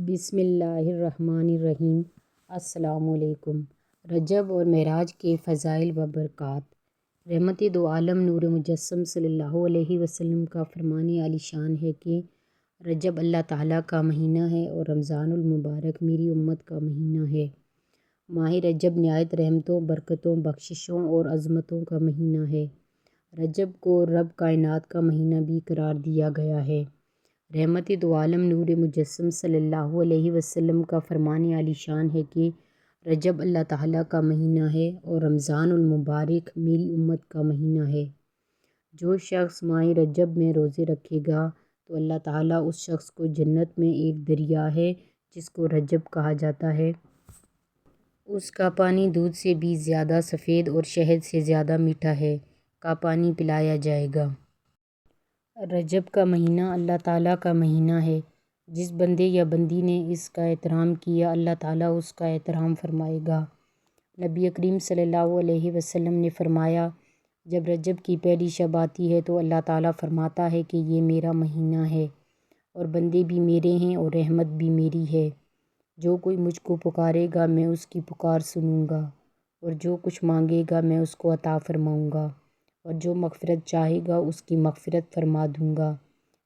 بسم اللہ الرحمن الرحیم۔ السلام علیکم۔ رجب اور معراج کے فضائل و برکات۔ رحمت دو عالم نور مجسم صلی اللہ علیہ وسلم کا فرمان عالی شان ہے کہ رجب اللہ تعالیٰ کا مہینہ ہے اور رمضان المبارک میری امت کا مہینہ ہے۔ ماہ رجب نہایت رحمتوں، برکتوں، بخششوں اور عظمتوں کا مہینہ ہے۔ رجب کو رب کائنات کا مہینہ بھی قرار دیا گیا ہے۔ رحمت دو عالم نور مجسم صلی اللہ علیہ وسلم کا فرمان عالی شان ہے کہ رجب اللہ تعالیٰ کا مہینہ ہے اور رمضان المبارک میری امت کا مہینہ ہے۔ جو شخص ماہ رجب میں روزے رکھے گا تو اللہ تعالیٰ اس شخص کو جنت میں ایک دریا ہے جس کو رجب کہا جاتا ہے، اس کا پانی دودھ سے بھی زیادہ سفید اور شہد سے زیادہ میٹھا ہے، کا پانی پلایا جائے گا۔ رجب کا مہینہ اللہ تعالیٰ کا مہینہ ہے۔ جس بندے یا بندی نے اس کا احترام کیا اللہ تعالیٰ اس کا احترام فرمائے گا۔ نبی کریم صلی اللہ علیہ وسلم نے فرمایا، جب رجب کی پہلی شب آتی ہے تو اللہ تعالیٰ فرماتا ہے کہ یہ میرا مہینہ ہے اور بندے بھی میرے ہیں اور رحمت بھی میری ہے۔ جو کوئی مجھ کو پکارے گا میں اس کی پکار سنوں گا اور جو کچھ مانگے گا میں اس کو عطا فرماؤں گا اور جو مغفرت چاہے گا اس کی مغفرت فرما دوں گا۔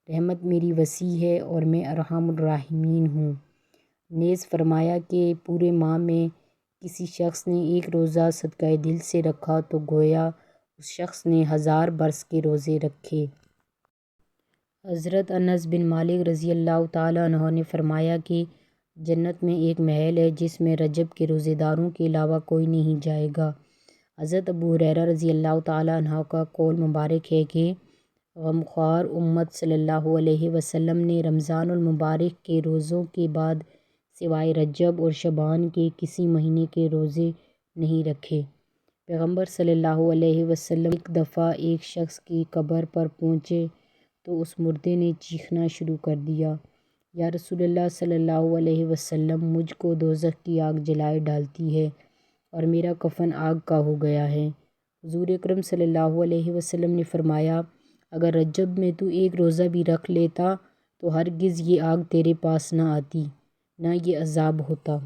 رحمت میری وسیع ہے اور میں ارحم الراحمین ہوں۔ نیز فرمایا کہ پورے ماہ میں کسی شخص نے ایک روزہ صدقہ دل سے رکھا تو گویا اس شخص نے 1000 برس کے روزے رکھے۔ حضرت انس بن مالک رضی اللہ تعالیٰ عنہ نے فرمایا کہ جنت میں ایک محل ہے جس میں رجب کے روزے داروں کے علاوہ کوئی نہیں جائے گا۔ حضرت ابو ہریرہ رضی اللہ تعالیٰ عنہ کا قول مبارک ہے کہ غمخوار امت صلی اللہ علیہ وسلم نے رمضان المبارک کے روزوں کے بعد سوائے رجب اور شعبان کے کسی مہینے کے روزے نہیں رکھے۔ پیغمبر صلی اللہ علیہ وسلم ایک دفعہ ایک شخص کی قبر پر پہنچے تو اس مردے نے چیخنا شروع کر دیا، یا رسول اللہ صلی اللہ علیہ وسلم، مجھ کو دوزخ کی آگ جلائے ڈالتی ہے اور میرا کفن آگ کا ہو گیا ہے۔ حضور اکرم صلی اللہ علیہ وسلم نے فرمایا، اگر رجب میں تو ایک روزہ بھی رکھ لیتا تو ہرگز یہ آگ تیرے پاس نہ آتی، نہ یہ عذاب ہوتا۔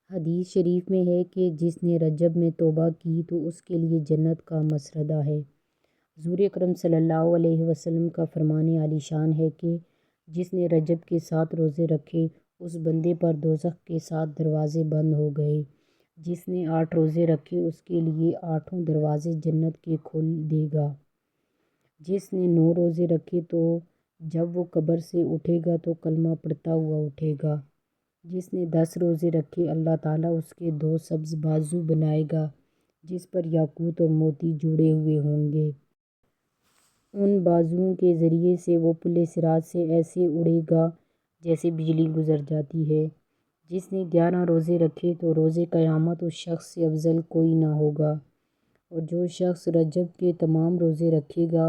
حدیث شریف میں ہے کہ جس نے رجب میں توبہ کی تو اس کے لیے جنت کا مسردہ ہے۔ حضور اکرم صلی اللہ علیہ وسلم کا فرمان عالی شان ہے کہ جس نے رجب کے 7 روزے رکھے اس بندے پر دوزخ کے 7 دروازے بند ہو گئے۔ جس نے 8 روزے رکھے اس کے لیے 8 دروازے جنت کے کھول دے گا۔ جس نے 9 روزے رکھے تو جب وہ قبر سے اٹھے گا تو کلمہ پڑھتا ہوا اٹھے گا۔ جس نے 10 روزے رکھے اللہ تعالیٰ اس کے 2 سبز بازو بنائے گا جس پر یاقوت اور موتی جڑے ہوئے ہوں گے۔ ان بازوؤں کے ذریعے سے وہ پل صراط سے ایسے اڑے گا جیسے بجلی گزر جاتی ہے۔ جس نے 11 روزے رکھے تو روز قیامت اس شخص سے افضل کوئی نہ ہوگا۔ اور جو شخص رجب کے تمام روزے رکھے گا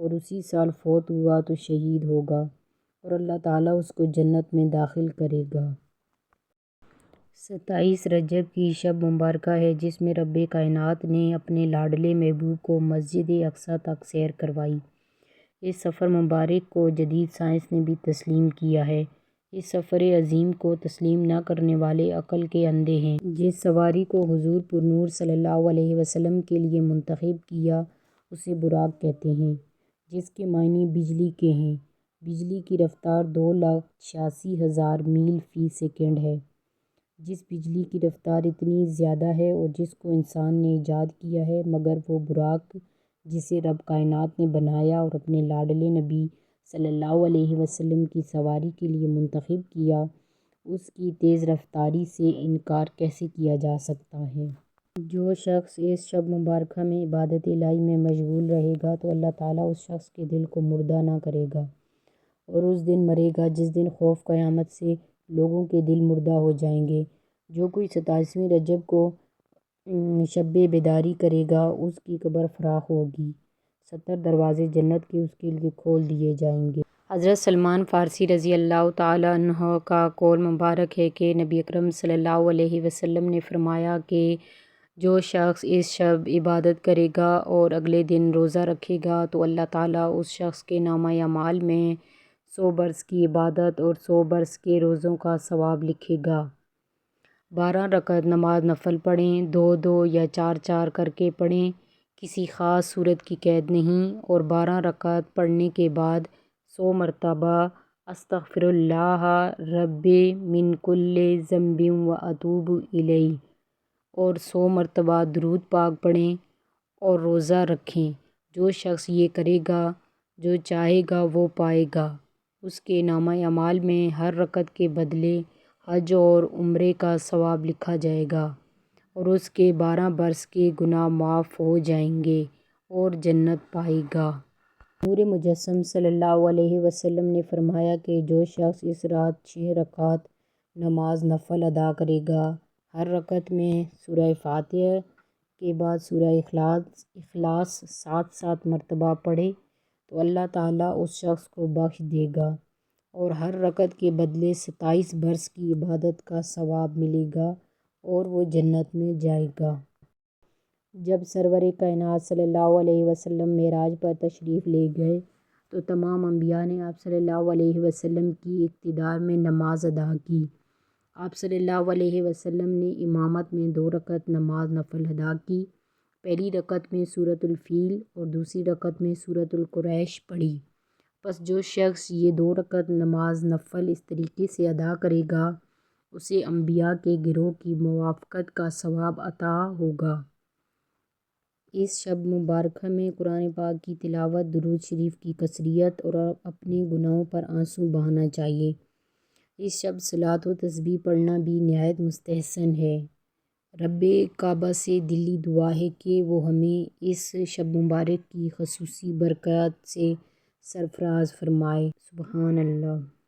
اور اسی سال فوت ہوا تو شہید ہوگا اور اللہ تعالیٰ اس کو جنت میں داخل کرے گا۔ 27 رجب کی شب مبارکہ ہے جس میں رب کائنات نے اپنے لاڈلے محبوب کو مسجد اقصیٰ تک سیر کروائی۔ اس سفر مبارک کو جدید سائنس نے بھی تسلیم کیا ہے۔ اس سفر عظیم کو تسلیم نہ کرنے والے عقل کے اندھے ہیں۔ جس سواری کو حضور پر نور صلی اللہ علیہ وسلم کے لیے منتخب کیا اسے براق کہتے ہیں، جس کے معنی بجلی کے ہیں۔ بجلی کی رفتار 2,86,000 میل فی سیکنڈ ہے۔ جس بجلی کی رفتار اتنی زیادہ ہے اور جس کو انسان نے ایجاد کیا ہے، مگر وہ براق جسے رب کائنات نے بنایا اور اپنے لاڈلے نبی صلی اللہ علیہ وسلم کی سواری کے لیے منتخب کیا، اس کی تیز رفتاری سے انکار کیسے کیا جا سکتا ہے؟ جو شخص اس شب مبارکہ میں عبادت الہی میں مشغول رہے گا تو اللہ تعالیٰ اس شخص کے دل کو مردہ نہ کرے گا اور اس دن مرے گا جس دن خوف قیامت سے لوگوں کے دل مردہ ہو جائیں گے۔ جو کوئی 27ویں رجب کو شب بیداری کرے گا اس کی قبر فراخ ہوگی، 70 دروازے جنت کے اس کے لیے کھول دیے جائیں گے۔ حضرت سلمان فارسی رضی اللہ تعالیٰ عنہ کا قول مبارک ہے کہ نبی اکرم صلی اللہ علیہ وسلم نے فرمایا کہ جو شخص اس شب عبادت کرے گا اور اگلے دن روزہ رکھے گا تو اللہ تعالیٰ اس شخص کے نامہ اعمال میں 100 برس کی عبادت اور 100 برس کے روزوں کا ثواب لکھے گا۔ 12 رکعت نماز نفل پڑھیں، 2 یا 4 کر کے پڑھیں، کسی خاص صورت کی قید نہیں، اور 12 رکعت پڑھنے کے بعد 100 مرتبہ استغفر اللہ ربی من کل ذنب و اتوب الیہ اور 100 مرتبہ درود پاک پڑھیں اور روزہ رکھیں۔ جو شخص یہ کرے گا، جو چاہے گا وہ پائے گا۔ اس کے نامہ اعمال میں ہر رکعت کے بدلے حج اور عمرے کا ثواب لکھا جائے گا، اور اس کے 12 برس کے گناہ معاف ہو جائیں گے اور جنت پائے گا۔ نور مجسم صلی اللہ علیہ وسلم نے فرمایا کہ جو شخص اس رات 6 رکعت نماز نفل ادا کرے گا، ہر رکعت میں سورہ فاتحہ کے بعد سورہ اخلاص 7 مرتبہ پڑھے تو اللہ تعالیٰ اس شخص کو بخش دے گا اور ہر رکعت کے بدلے 27 برس کی عبادت کا ثواب ملے گا اور وہ جنت میں جائے گا۔ جب سرور کائنات صلی اللہ علیہ وسلم معراج پر تشریف لے گئے تو تمام انبیاء نے آپ صلی اللہ علیہ وسلم کی اقتدار میں نماز ادا کی۔ آپ صلی اللہ علیہ وسلم نے امامت میں 2 رکعت نماز نفل ادا کی۔ پہلی رکعت میں سورۃ الفیل اور دوسری رکعت میں سورۃ القریش پڑھی۔ پس جو شخص یہ 2 رکعت نماز نفل اس طریقے سے ادا کرے گا، اسے انبیاء کے گروہ کی موافقت کا ثواب عطا ہوگا۔ اس شب مبارکہ میں قرآن پاک کی تلاوت، درود شریف کی کثرت اور اپنے گناہوں پر آنسو بہانا چاہیے۔ اس شب صلاۃ و تسبیح پڑھنا بھی نہایت مستحسن ہے۔ رب کعبہ سے دلی دعا ہے کہ وہ ہمیں اس شب مبارک کی خصوصی برکات سے سرفراز فرمائے۔ سبحان اللہ۔